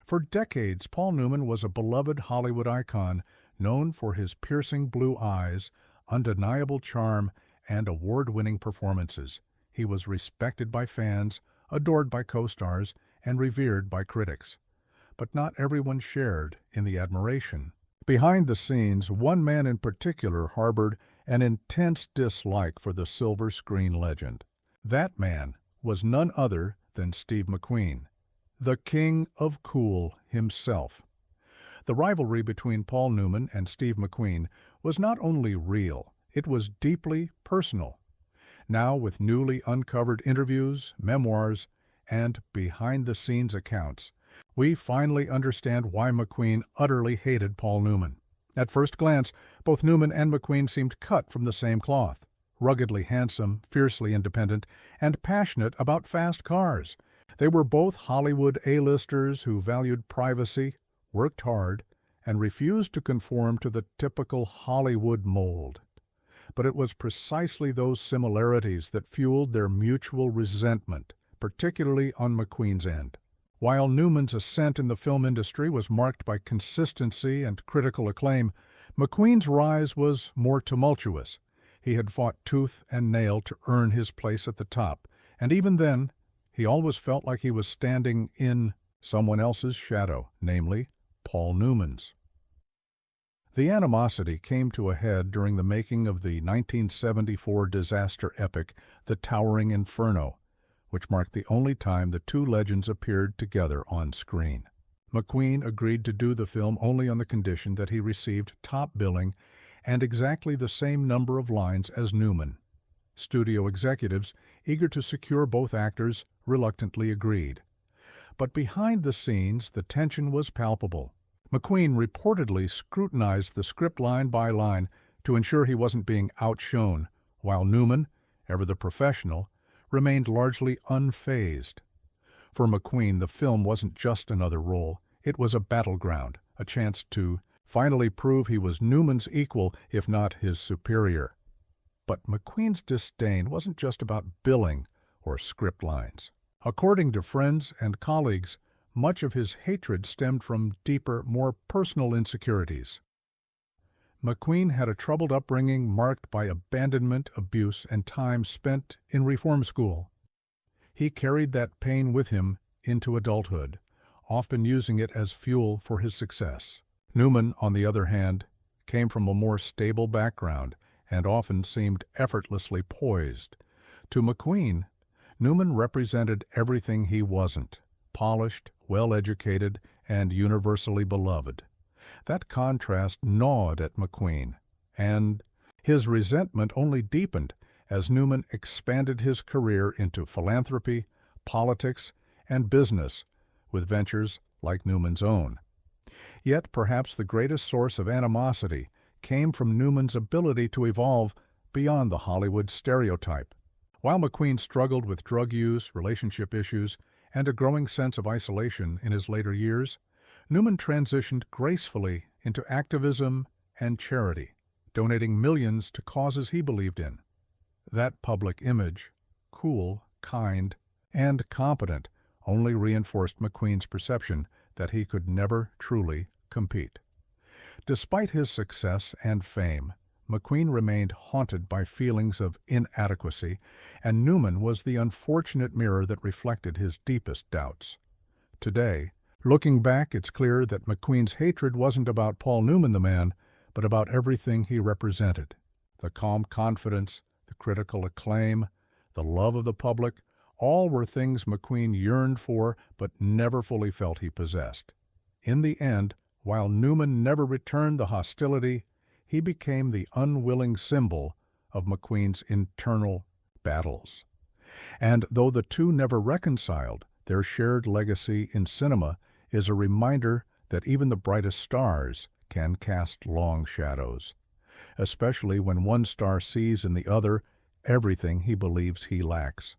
For decades, Paul Newman was a beloved Hollywood icon, known for his piercing blue eyes, undeniable charm, and award-winning performances. He was respected by fans, adored by co-stars, and revered by critics. But not everyone shared in the admiration. Behind the scenes, one man in particular harbored an intense dislike for the silver screen legend. That man was none other than Steve McQueen, the king of cool himself. The rivalry between Paul Newman and Steve McQueen was not only real, it was deeply personal. Now, with newly uncovered interviews, memoirs, and behind-the-scenes accounts, we finally understand why McQueen utterly hated Paul Newman. At first glance, both Newman and McQueen seemed cut from the same cloth. Ruggedly handsome, fiercely independent, and passionate about fast cars. They were both Hollywood A-listers who valued privacy, worked hard, and refused to conform to the typical Hollywood mold. But it was precisely those similarities that fueled their mutual resentment, particularly on McQueen's end. While Newman's ascent in the film industry was marked by consistency and critical acclaim, McQueen's rise was more tumultuous. He had fought tooth and nail to earn his place at the top, and even then, he always felt like he was standing in someone else's shadow, namely, Paul Newman's. The animosity came to a head during the making of the 1974 disaster epic The Towering Inferno, which marked the only time the two legends appeared together on screen. McQueen agreed to do the film only on the condition that he received top billing and exactly the same number of lines as Newman. Studio executives, eager to secure both actors, reluctantly agreed. But behind the scenes, the tension was palpable. McQueen reportedly scrutinized the script line by line to ensure he wasn't being outshone, while Newman, ever the professional, remained largely unfazed. For McQueen, the film wasn't just another role. It was a battleground, a chance to finally prove he was Newman's equal, if not his superior. But McQueen's disdain wasn't just about billing or script lines. According to friends and colleagues, much of his hatred stemmed from deeper, more personal insecurities. McQueen had a troubled upbringing marked by abandonment, abuse, and time spent in reform school. He carried that pain with him into adulthood, often using it as fuel for his success. Newman, on the other hand, came from a more stable background and often seemed effortlessly poised. To McQueen, Newman represented everything he wasn't: polished, well-educated, and universally beloved. That contrast gnawed at McQueen, and his resentment only deepened as Newman expanded his career into philanthropy, politics, and business, with ventures like Newman's own. Yet perhaps the greatest source of animosity came from Newman's ability to evolve beyond the Hollywood stereotype. While McQueen struggled with drug use, relationship issues, and a growing sense of isolation in his later years, Newman transitioned gracefully into activism and charity, donating millions to causes he believed in. That public image, cool, kind, and competent, only reinforced McQueen's perception that he could never truly compete. Despite his success and fame, McQueen remained haunted by feelings of inadequacy, and Newman was the unfortunate mirror that reflected his deepest doubts. Today, looking back, it's clear that McQueen's hatred wasn't about Paul Newman the man, but about everything he represented. The calm confidence, the critical acclaim, the love of the public, all were things McQueen yearned for but never fully felt he possessed. In the end, while Newman never returned the hostility, he became the unwilling symbol of McQueen's internal battles. And though the two never reconciled, their shared legacy in cinema is a reminder that even the brightest stars can cast long shadows, especially when one star sees in the other everything he believes he lacks.